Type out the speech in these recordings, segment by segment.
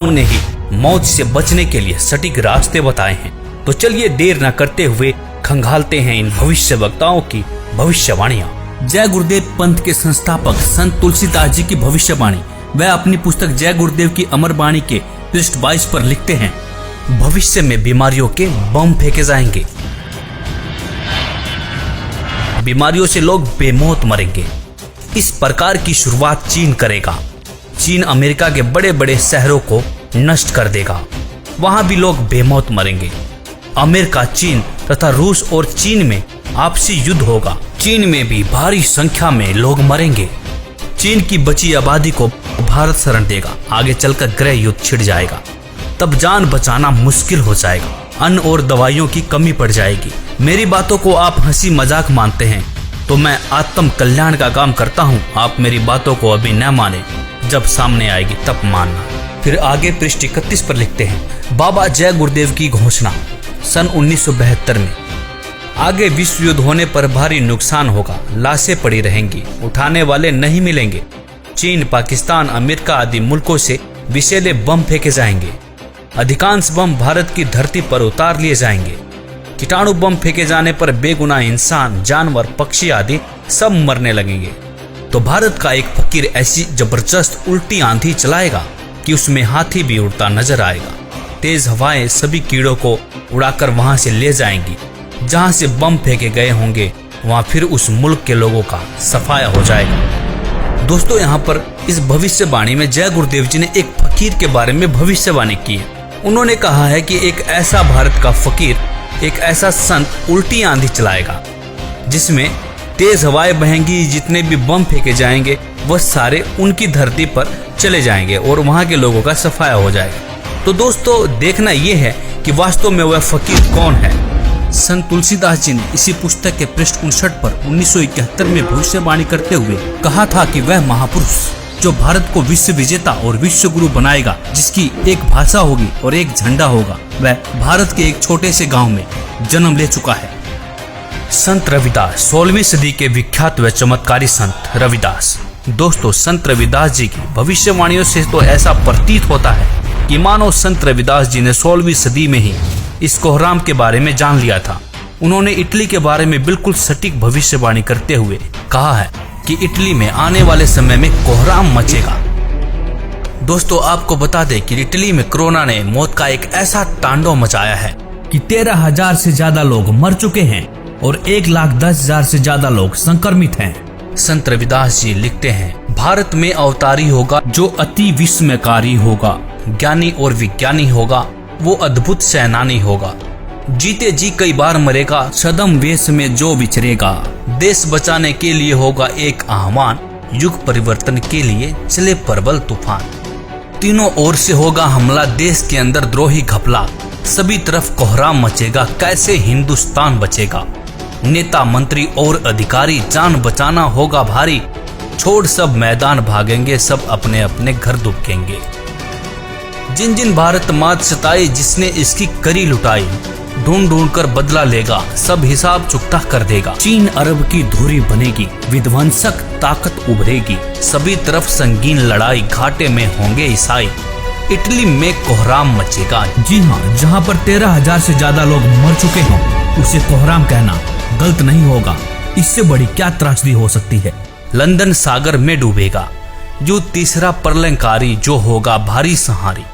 ने ही मौत से बचने के लिए सटीक रास्ते बताए हैं। तो चलिए देर न करते हुए खंगालते हैं इन भविष्य वक्ताओं की भविष्यवाणियां। जय गुरुदेव पंथ के संस्थापक संत तुलसीदास जी की भविष्यवाणी वह अपनी पुस्तक जय गुरुदेव की अमर वाणी के पृष्ठ 22 पर लिखते हैं, भविष्य में बीमारियों के बम फेंके जाएंगे, बीमारियों से लोग बेमौत मरेंगे। इस प्रकार की शुरुआत चीन करेगा। चीन अमेरिका के बड़े बड़े शहरों को नष्ट कर देगा, वहां भी लोग बेमौत मरेंगे। अमेरिका, चीन तथा रूस और चीन में आपसी युद्ध होगा। चीन में भी भारी संख्या में लोग मरेंगे। चीन की बची आबादी को भारत शरण देगा। आगे चलकर गृह युद्ध छिड़ जाएगा, तब जान बचाना मुश्किल हो जाएगा। अन्न और दवाइयों की कमी पड़ जाएगी। मेरी बातों को आप हंसी मजाक मानते हैं तो मैं आत्म कल्याण का काम करता हूँ। आप मेरी बातों को अभी न माने, जब सामने आएगी तब मानना। फिर आगे पृष्ठ 31 पर लिखते हैं, बाबा जय गुरुदेव की घोषणा सन 1972 में। आगे विश्व युद्ध होने पर भारी नुकसान होगा, लाशें पड़ी रहेंगी, उठाने वाले नहीं मिलेंगे। चीन, पाकिस्तान, अमेरिका आदि मुल्कों से विषैले बम फेंके जाएंगे। अधिकांश बम भारत की धरती पर उतार लिए जाएंगे। कीटाणु बम फेंके जाने पर बेगुनाह इंसान, जानवर, पक्षी आदि सब मरने लगेंगे। तो भारत का एक फकीर ऐसी जबरदस्त उल्टी आंधी चलाएगा कि उसमें हाथी भी उड़ता नजर आएगा। तेज हवाएं सभी कीड़ों को उड़ाकर वहां से ले जाएंगी। जहां से बम फेंके गए होंगे वहां फिर उस मुल्क के लोगों का सफाया हो जाएगा। दोस्तों, यहाँ पर इस भविष्यवाणी में जय गुरुदेव जी ने एक फकीर के बारे में भविष्यवाणी की है। उन्होंने कहा है कि एक ऐसा भारत का फकीर, एक ऐसा संत उल्टी आंधी चलाएगा जिसमें तेज हवाएं बहेंगी। जितने भी बम फेंके जाएंगे वह सारे उनकी धरती पर चले जाएंगे और वहां के लोगों का सफाया हो जाएगा। तो दोस्तों, देखना यह है कि वास्तव में वह फकीर कौन है। संत तुलसीदास जी ने इसी पुस्तक के पृष्ठ 59 पर 1971 में भविष्यवाणी करते हुए कहा था कि वह महापुरुष जो भारत को विश्व विजेता और विश्व गुरु बनाएगा, जिसकी एक भाषा होगी और एक झंडा होगा, वह भारत के एक छोटे से गांव में जन्म ले चुका है। संत रविदास, 16वीं सदी के विख्यात व चमत्कारी संत रविदास। दोस्तों, संत रविदास जी की भविष्यवाणियों से तो ऐसा प्रतीत होता है कि मानो संत रविदास जी ने 16वीं सदी में ही इस कोहराम के बारे में जान लिया था। उन्होंने इटली के बारे में बिल्कुल सटीक भविष्यवाणी करते हुए कहा है कि इटली में आने वाले समय में कोहराम मचेगा। दोस्तों, आपको बता दें कि इटली में कोरोना ने मौत का एक ऐसा तांडव मचाया है कि 13,000 से ज्यादा लोग मर चुके हैं और 1,10,000 से ज्यादा लोग संक्रमित हैं। संत रविदास जी लिखते हैं, भारत में अवतारी होगा जो अति विस्मयकारी होगा, ज्ञानी और विज्ञानी होगा, वो अद्भुत सेनानी होगा, जीते जी कई बार मरेगा, सदम वेश में जो विचरेगा, देश बचाने के लिए होगा एक आह्वान, युग परिवर्तन के लिए चले प्रबल तूफान। तीनों ओर से होगा हमला, देश के अंदर द्रोही घपला, सभी तरफ कोहराम मचेगा, कैसे हिंदुस्तान बचेगा। नेता, मंत्री और अधिकारी, जान बचाना होगा भारी, छोड़ सब मैदान भागेंगे, सब अपने अपने घर दुबकेंगे। जिन जिन भारत मात सताई, जिसने इसकी करी लुटाई, ढूंढ ढूंढ कर बदला लेगा, सब हिसाब चुकता कर देगा। चीन अरब की धुरी बनेगी, विध्वंसक ताकत उभरेगी, सभी तरफ संगीन लड़ाई, घाटे में होंगे ईसाई, इटली में कोहराम मचेगा। जी हाँ, जहाँ पर 13,000 से ज्यादा लोग मर चुके हों उसे कोहराम कहना गलत नहीं होगा। इससे बड़ी क्या त्रासदी हो सकती है। लंदन सागर में डूबेगा, जो तीसरा प्रलयंकारी, जो होगा भारी संहारी।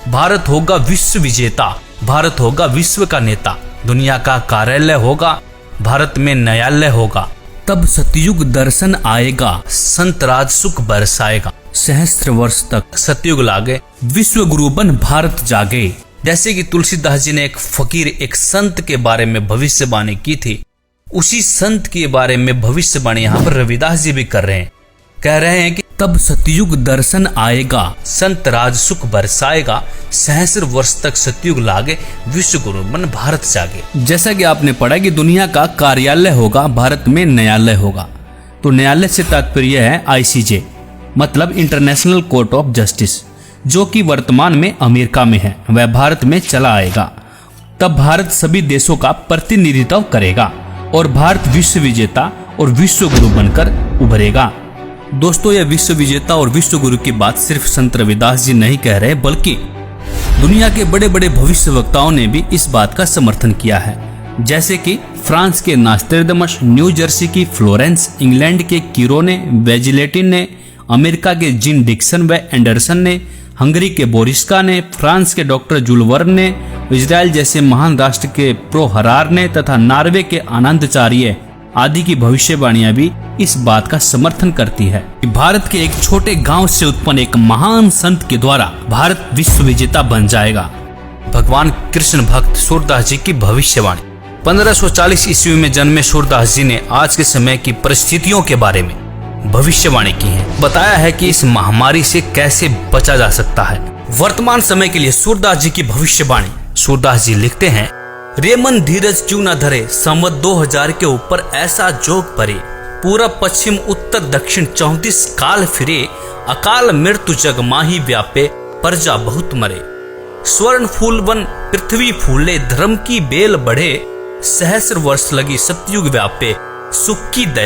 भारत होगा विश्व विजेता, भारत होगा विश्व का नेता, दुनिया का कार्यालय होगा, भारत में न्यायालय होगा। तब सतयुग दर्शन आएगा, संत राज सुख बरसाएगा, सहस्त्र वर्ष तक सतयुग लागे, विश्व गुरु बन भारत जागे। जैसे कि तुलसीदास जी ने एक फकीर, एक संत के बारे में भविष्यवाणी की थी, उसी संत के बारे में भविष्यवाणी यहाँ पर रविदास जी भी कर रहे हैं। कह रहे हैं कि तब सतयुग दर्शन आएगा, संत राज सुख बरसाएगा, सहस्र वर्ष तक सतयुग लागे, विश्व गुरु बन भारत जागे। जैसा कि आपने पढ़ा कि दुनिया का कार्यालय होगा, भारत में न्यायालय होगा। तो न्यायालय से तात्पर्य है ICJ, मतलब इंटरनेशनल कोर्ट ऑफ जस्टिस, जो कि वर्तमान में अमेरिका में है, वह भारत में चला आएगा। तब भारत सभी देशों का प्रतिनिधित्व करेगा और भारत विश्व विजेता और विश्व गुरु बनकर उभरेगा। दोस्तों, यह विश्व विजेता और विश्व गुरु की बात सिर्फ संत रविदास जी नहीं कह रहे, बल्कि दुनिया के बड़े बड़े भविष्यवक्ताओं ने भी इस बात का समर्थन किया है। जैसे कि फ्रांस के नास्ट्रेडमस, न्यू जर्सी की फ्लोरेंस, इंग्लैंड के कीरोने, वेजिलेटिन ने, अमेरिका के जिन डिक्सन व एंडरसन ने, हंगरी के बोरिस्का ने, फ्रांस के डॉक्टर जुल वर्न ने, इजराइल जैसे महान राष्ट्र के प्रो हरार ने तथा नॉर्वे के आनंदचार्य आदि की भविष्यवाणियां भी इस बात का समर्थन करती है कि भारत के एक छोटे गांव से उत्पन्न एक महान संत के द्वारा भारत विश्व विजेता बन जाएगा। भगवान कृष्ण भक्त सूरदास जी की भविष्यवाणी। 1540 ईस्वी में जन्मे सूरदास जी ने आज के समय की परिस्थितियों के बारे में भविष्यवाणी की है। बताया है कि इस महामारी से कैसे बचा जा सकता है। वर्तमान समय के लिए सूरदास जी की भविष्यवाणी। सूरदास जी लिखते हैं, रे मन धीरज क्यों न धरे, संवत 2000 के ऊपर ऐसा जोग परे, पूरब पश्चिम उत्तर दक्षिण 34 काल फिरे, अकाल मृत्यु जग माही व्यापे, प्रजा बहुत मरे। स्वर्ण फूल वन पृथ्वी फूले, धर्म की बेल बढ़े, सहस्र वर्ष लगी सतयुग व्यापे, सुख की दया